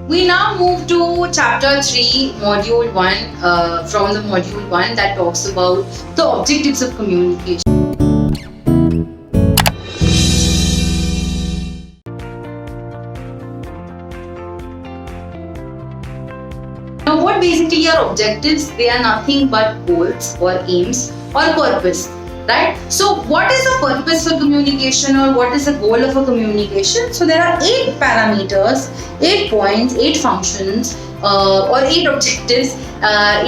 We now move to chapter 3, module 1, from the module 1 that talks about the objectives of communication. Now, what basically are objectives? They are nothing but goals or aims or purpose, right? So, what is the purpose for communication, or what is the goal of a communication? So, there are 8 parameters, 8 points, 8 functions, or 8 objectives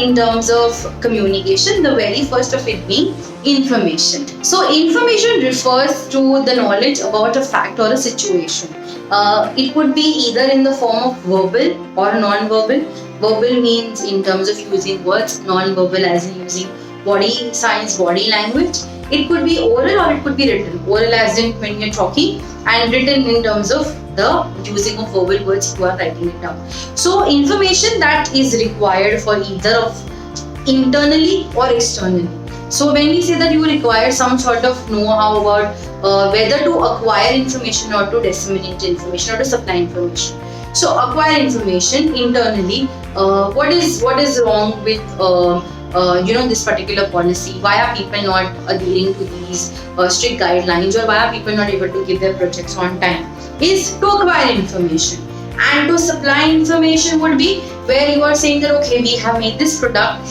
in terms of communication. The very first of it being information. So, information refers to the knowledge about a fact or a situation. It could be either in the form of verbal or non-verbal. Verbal means in terms of using words, non-verbal as in using body signs, body language. It could be oral or it could be written. Oral as in when you're talking, and written in terms of the using of verbal words, you are writing it down. So information that is required for either of internally or externally. So when we say that you require some sort of know-how about whether to acquire information or to disseminate information or to supply information. So acquire information internally. What is wrong with this particular policy? Why are people not adhering to these strict guidelines, or why are people not able to give their projects on time? Is to acquire information. And to supply information would be where you are saying that okay, we have made this product,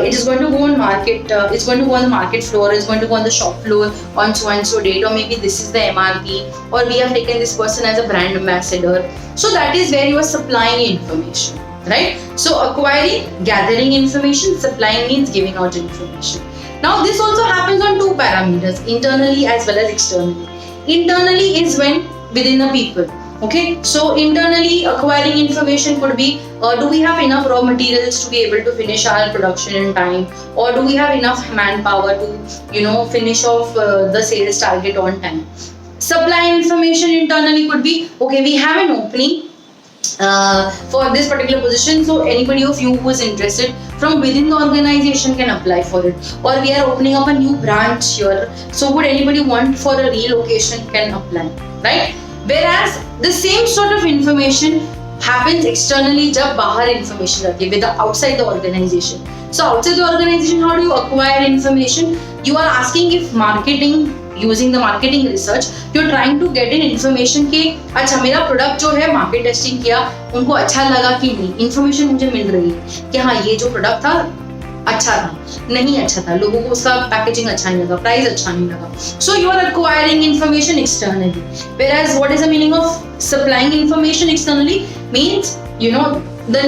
it is going to go on market, it's going to go on the market floor, it's going to go on the shop floor on so and so date, or maybe this is the MRP, or we have taken this person as a brand ambassador. So that is where you are supplying information, right? So acquiring, gathering information, supplying means giving out information. Now this also happens on 2 parameters, internally as well as externally. Internally is when within the people. Okay, so internally acquiring information could be, do we have enough raw materials to be able to finish our production in time, or do we have enough manpower to finish off the sales target on time? Supply information internally could be, okay, we have an opening for this particular position, so anybody of you who is interested from within the organization can apply for it, or we are opening up a new branch here, so would anybody want for a relocation can apply, right? Whereas the same sort of information happens externally जब बाहर information आती है with the outside the organization. So outside the organization, how do you acquire information? You are asking if marketing, using the marketing research, you're trying to get in information कि अच्छा मेरा product जो है market testing किया, उनको अच्छा लगा कि नहीं, information मुझे मिल रही है कि हाँ ये जो product था अच्छा था, नहीं अच्छा था, लोगों को उसका पैकेजिंग अच्छा नहीं लगा, प्राइस अच्छा नहीं लगा. So you are acquiring information externally. Whereas what is the meaning of supplying information externally? Means there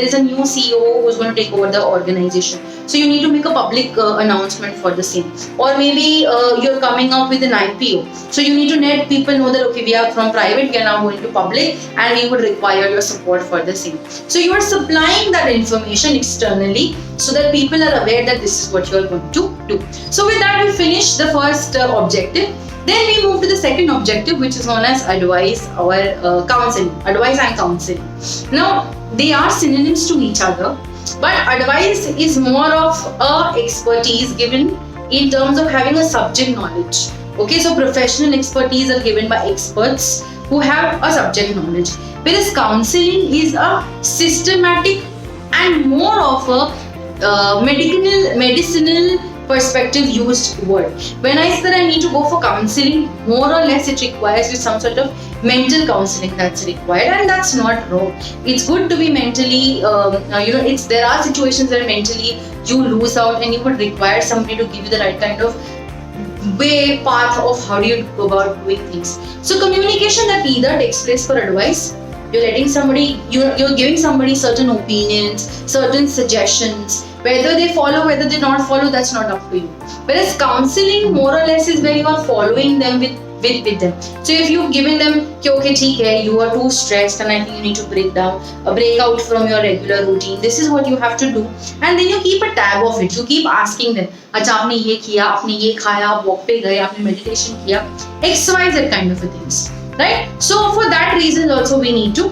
is a new CEO who is going to take over the organization. So you need to make a public announcement for the same. Or maybe you're coming up with an IPO. So you need to let people know that okay, we are from private, we are now going to public, and we would require your support for the same. So you are supplying that information externally so that people are aware that this is what you are going to do. So with that, we finish the first objective. Then we move to the second objective, which is known as advice or counseling. Advice and counseling. Now, they are synonyms to each other, but advice is more of a expertise given in terms of having a subject knowledge. Okay, so professional expertise are given by experts who have a subject knowledge. Whereas counseling is a systematic and more of a medicinal perspective used word. When I said I need to go for counseling, more or less it requires some sort of mental counseling that's required, and that's not wrong. It's good to be mentally, there are situations where mentally you lose out and you would require somebody to give you the right kind of path of how do you go about doing things. So communication that either takes place for advice, you're letting somebody, you're giving somebody certain opinions, certain suggestions. Whether they follow, whether they not follow, that's not up to you. Whereas counseling more or less is where you are following them with them. So if you've given them, okay, ठीक है, you are too stressed and I think you need to break out from your regular routine. This is what you have to do, and then you keep a tab of it. You keep asking them, अच्छा आपने ये किया, आपने ये खाया, आप walk पे गए, आपने meditation किया, XYZ kind of things, right? So for that reason also we need to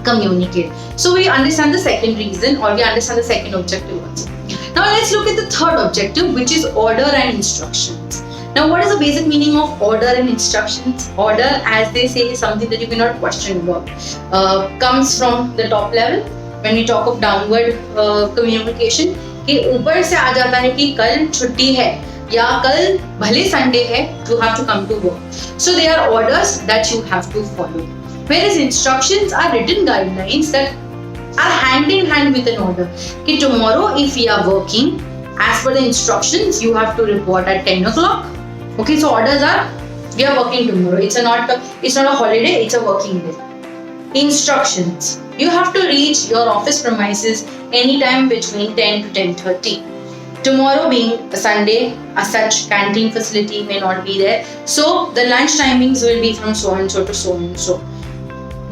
communicate. So we understand the second reason, or we understand the second objective also. Now let's look at the third objective, which is order and instructions. Now, what is the basic meaning of order and instructions? Order, as they say, is something that you cannot question about. Comes from the top level. When we talk of downward communication, कि ऊपर से आ जाता है कि कल छुट्टी है या कल भले संडे है, you have to come to work. So they are orders that you have to follow. Whereas instructions are written guidelines that are hand in hand with an order. कि tomorrow if we are working, as per the instructions, you have to report at 10 o'clock. Okay, so orders are, we are working tomorrow. It's not a holiday, it's a working day. Instructions. You have to reach your office premises anytime between 10 to 10:30. Tomorrow being a Sunday, as such canteen facility may not be there. So the lunch timings will be from so and so to so and so.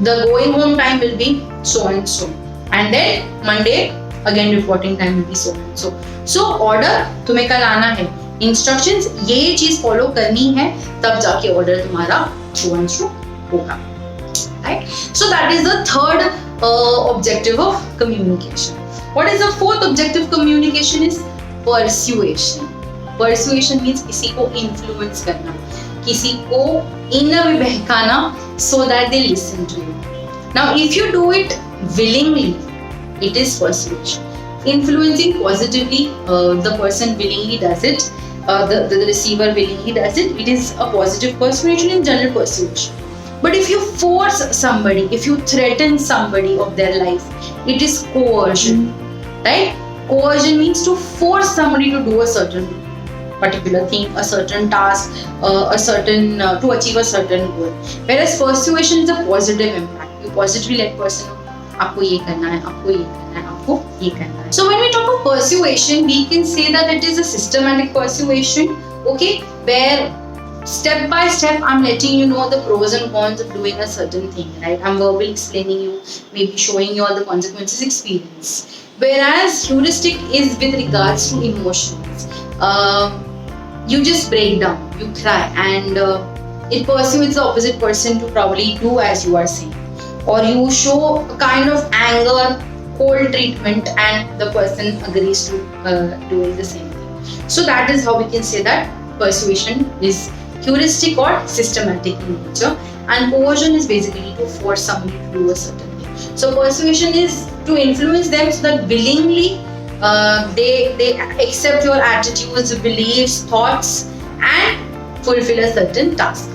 The going home time will be so and so. And then Monday, again reporting time will be so and so. So order तुम्हें कल आना है. Instructions ये चीज follow करनी है, तब जाके ऑर्डर तुम्हारा so and so होगा. Right? So that is the third objective of communication. What is the fourth objective of communication? Is persuasion. Persuasion means किसी को influence करना, किसी को inner में बहकाना, so that they listen to you. Now, if you do it willingly, it is persuasion. Influencing positively, the person willingly does it. The receiver willingly does it. It is a positive persuasion in general persuasion. But if you force somebody, if you threaten somebody of their life, it is coercion, right? Coercion means to force somebody to do a certain particular thing, a certain task, to achieve a certain goal. Whereas persuasion is a positive impact. You positively let person know, आपको ये करना है, आपको ये करना है, आपको ये करना है. So when we talk of persuasion, we can say that it is a systematic persuasion, okay, where step by step I'm letting you know the pros and cons of doing a certain thing, right? I'm verbally explaining you, maybe showing you all the consequences experience. Whereas heuristic is with regards to emotions. You just break down, you cry, and it persuades the opposite person to probably do as you are saying. Or you show a kind of anger, cold treatment, and the person agrees to doing the same thing. So that is how we can say that persuasion is heuristic or systematic in nature, and coercion is basically to force somebody to do a certain thing. So persuasion is to influence them so that willingly they accept your attitudes, beliefs, thoughts, and fulfill a certain task.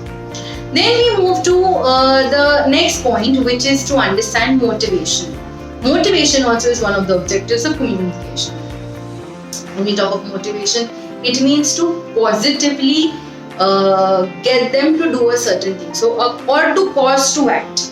Then we move to the next point, which is to understand motivation. Motivation also is one of the objectives of communication. When we talk of motivation, it means to positively get them to do a certain thing, so or to cause to act.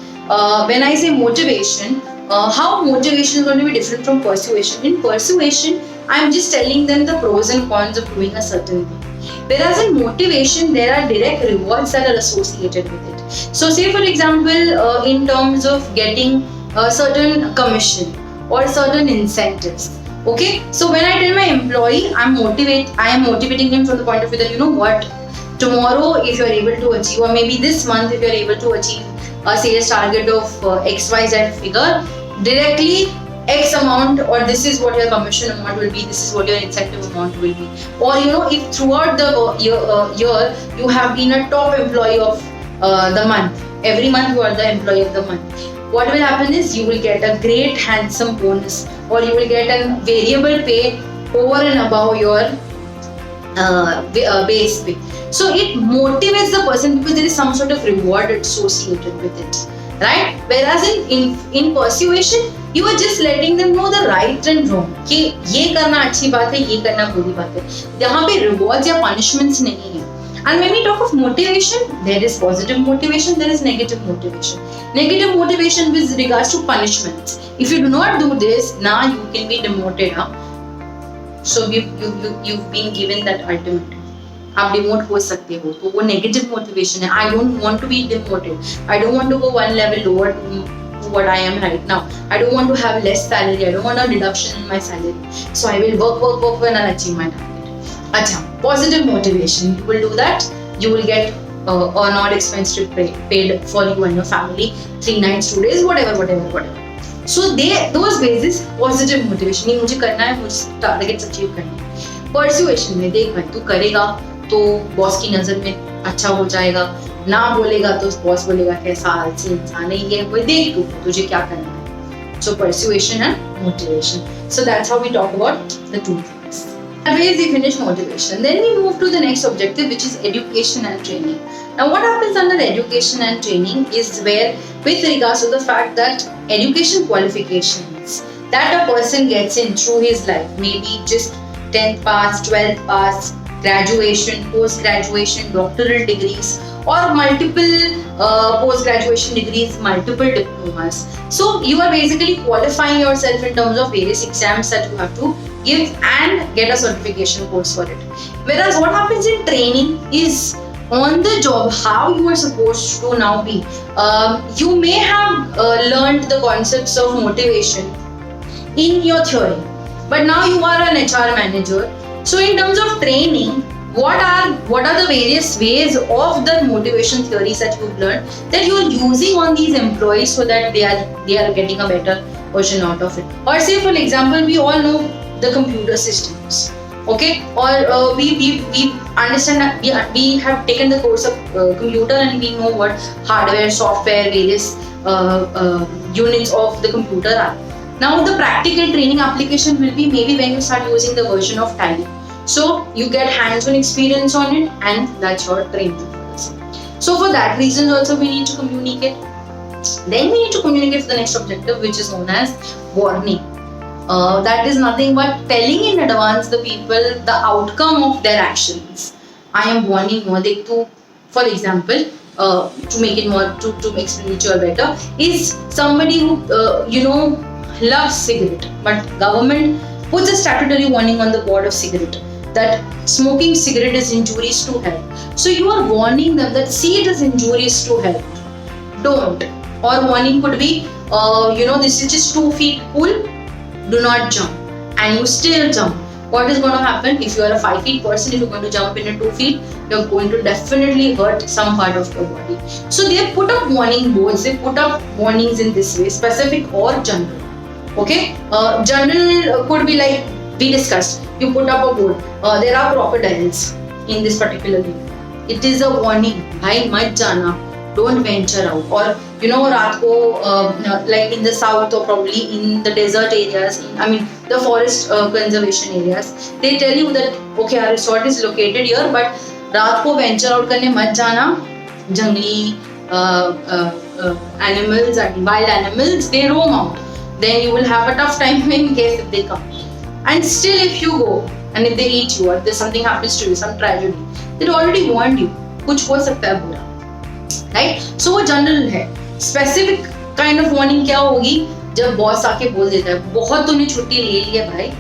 When I say motivation, how motivation is going to be different from persuasion? In persuasion, I'm just telling them the pros and cons of doing a certain thing. Whereas in motivation, there are direct rewards that are associated with it. So say for example, in terms of getting a certain commission or certain incentives. Okay, so when I tell my employee, I am motivating him from the point of view that, you know what, tomorrow if you are able to achieve, or maybe this month if you are able to achieve a sales target of XYZ figure, directly X amount, or this is what your commission amount will be, this is what your incentive amount will be. Or you know, if throughout the year you have been a top employee of the month, every month you are the employee of the month, what will happen is you will get a great handsome bonus, or you will get a variable pay over and above your base pay. So it motivates the person because there is some sort of reward associated with it, right? Whereas in persuasion, you are just letting them know the right and wrong, कि ये करना अच्छी बात है, ये करना बुरी बात है. यहाँ पे rewards या punishments नहीं है. And when we talk of motivation, there is positive motivation, there is negative motivation. Negative motivation with regards to punishments. If you do not do this, now you can be demoted. Huh? So you've been given that ultimatum. आप demote हो सकते हो, तो वो negative motivation है. I don't want to be demoted, I don't want to go one level lower to what I am right now, I don't want to have less salary, I don't want a deduction in my salary, so I will work and achieve my target. अच्छा, positive motivation, you will do that, you will get an odd expense trip paid for you and your family, 3 nights 2 days, whatever. So those basis positive motivation, ये मुझे करना है, मुझे targets achieve करने हैं. Persuasion में देख भाई, तू करेगा तो बॉस की नजर में अच्छा हो जाएगा, ना बोलेगा तो बॉस बोलेगा कैसा आलसी इंसान है ये, कोई देख तू तुझे क्या करना है. So persuasion and motivation. So that's how we talk about the two things. Anyways, we finish motivation. Then we move to the next objective, which is education and training. Now, what happens under education and training is where, with regards to the fact that education qualifications that a person gets in through his life, maybe just 10th pass, 12th pass, graduation, post-graduation, doctoral degrees, or multiple post-graduation degrees, multiple diplomas. So you are basically qualifying yourself in terms of various exams that you have to give and get a certification course for it. Whereas what happens in training is on the job, how you are supposed to now be. You may have learned the concepts of motivation in your theory, but now you are an HR manager. So in terms of training, what are the various ways of the motivation theories that you've learned that you are using on these employees so that they are getting a better version out of it? Or say for example, we all know the computer systems, okay? Or we understand that we have taken the course of computer and we know what hardware, software, various units of the computer are. Now the practical training application will be maybe when you start using the version of Tally. So you get hands-on experience on it, and that's your training for. So for that reason also we need to communicate. Then we need to communicate the next objective, which is known as warning. That is nothing but telling in advance the people the outcome of their actions. I am warning you. For example, to make it more to explain it better, is somebody who loves cigarette, but government puts a statutory warning on the board of cigarette that smoking cigarette is injurious to health. So you are warning them that see, it is injurious to health, don't. Or warning could be this is just 2 feet pool, do not jump, and you still jump. What is going to happen if you are a 5 feet person? If you're going to jump in a 2 feet, you're going to definitely hurt some part of your body. So they put up warning boards, they put up warnings in this way, specific or general. Okay, general could be like we discussed. You put up a board. There are crocodiles in this particular thing. It is a warning. Bhai, mat jana. Don't venture out. Or रात को like in the south or probably in the desert areas, the forest conservation areas, they tell you that okay, our resort is located here, but रात को venture out करने मत जाना. जंगली animals and wild animals, they roam out. Then you will have a tough time in case if they come. And still if you go and if they eat you or if something happens to you, some tragedy, they already warned you. कुछ हो सकता है बुरा, right? So वो general है. Specific kind of warning क्या होगी? जब बॉस आके बोल देता है बहुत तूने छुट्टी ले ली है भाई,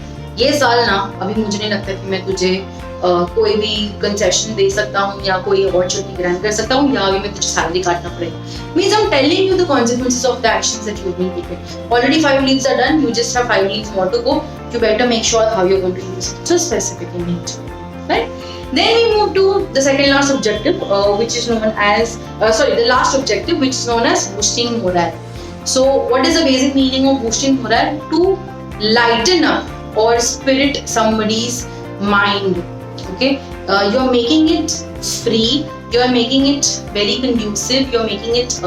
ये साल ना अभी मुझे नहीं लगता कि मैं तुझे कोई भी कंसेशन दे सकता हूँ या कोई और छुट्टी ग्रांट कर सकता हूँ, या अभी मैं तुझे सैलरी काटना पड़ेगा. Means I'm telling you the consequences of the actions that you've been taken. Already 5 leaves are done, you just have 5 leaves more to go. You better make sure how you're going to use it. So specific in nature, right? Then we move to the second last objective, which is known as the last objective, which is known as boosting morale. So what is the basic meaning of boosting morale? To lighten up or spirit somebody's mind. Okay, you're making it free, you're making it very conducive, you're making it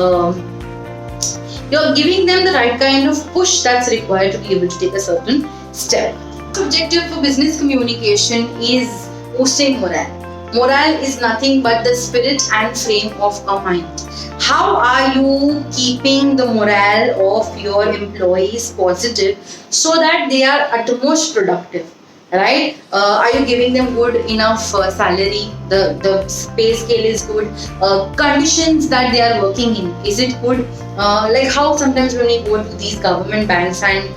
you're giving them the right kind of push that's required to be able to take a certain step. The objective for business communication is boosting morale. Morale is nothing but the spirit and frame of a mind. How are you keeping the morale of your employees positive so that they are at most productive? Right? Are you giving them good enough salary? The pay scale is good. Conditions that they are working in, is it good? Like how sometimes when we go to these government banks and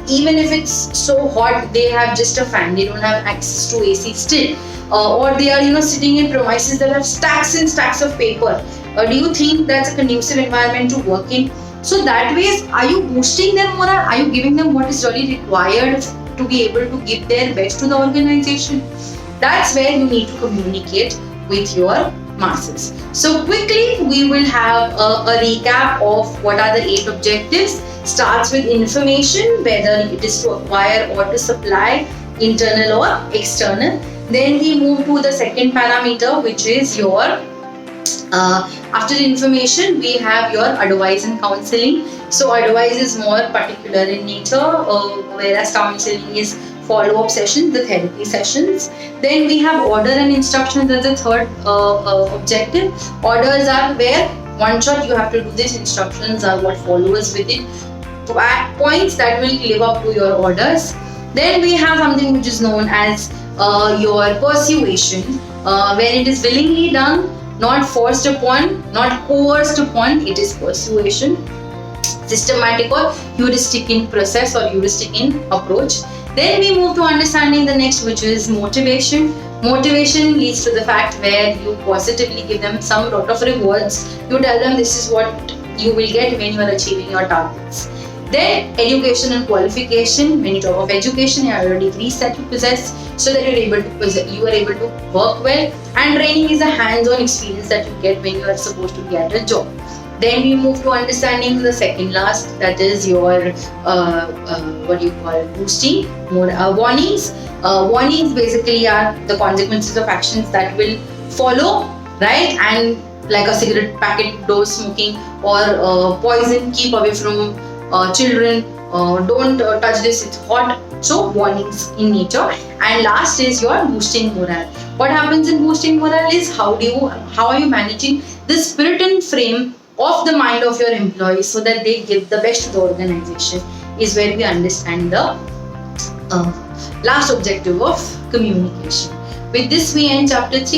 even if it's so hot, they have just a fan. They don't have access to AC still, or they are sitting in premises that have stacks and stacks of paper. Do you think that's a conducive environment to work in? So that way, are you boosting their morale? Are you giving them what is really required to be able to give their best to the organization? That's where you need to communicate with your masses. So quickly we will have a recap of what are the 8 objectives. Starts with information, whether it is to acquire or to supply, internal or external. Then we move to the second parameter, which is your after the information, we have your advice and counseling. So advice is more particular in nature, whereas counseling is follow-up sessions, the therapy sessions. Then we have order and instructions as the third objective. Orders are where one shot you have to do this, instructions are what follows with it, points that will live up to your orders. Then we have something which is known as your persuasion, when it is willingly done, not forced upon, not coerced upon, it is persuasion. Systematic or heuristic in process or heuristic in approach. Then we move to understanding the next, which is motivation. Motivation leads to the fact where you positively give them some lot of rewards. You tell them this is what you will get when you are achieving your targets. Then education and qualification. When you talk of education, you have your degrees that you possess, so that you are able to work well. And training is a hands-on experience that you get when you are supposed to get a job. Then we move to understanding the second last, that is your what you call boosting, warnings. Warnings basically are the consequences of actions that will follow, right? And like a cigarette packet, door smoking, or poison, keep away from children, don't touch this, it's hot. So warnings in nature. And last is your boosting morale. What happens in boosting morale is how are you managing the spirit and frame of the mind of your employees so that they give the best to the organization, is where we understand the last objective of communication. With this we end chapter 3.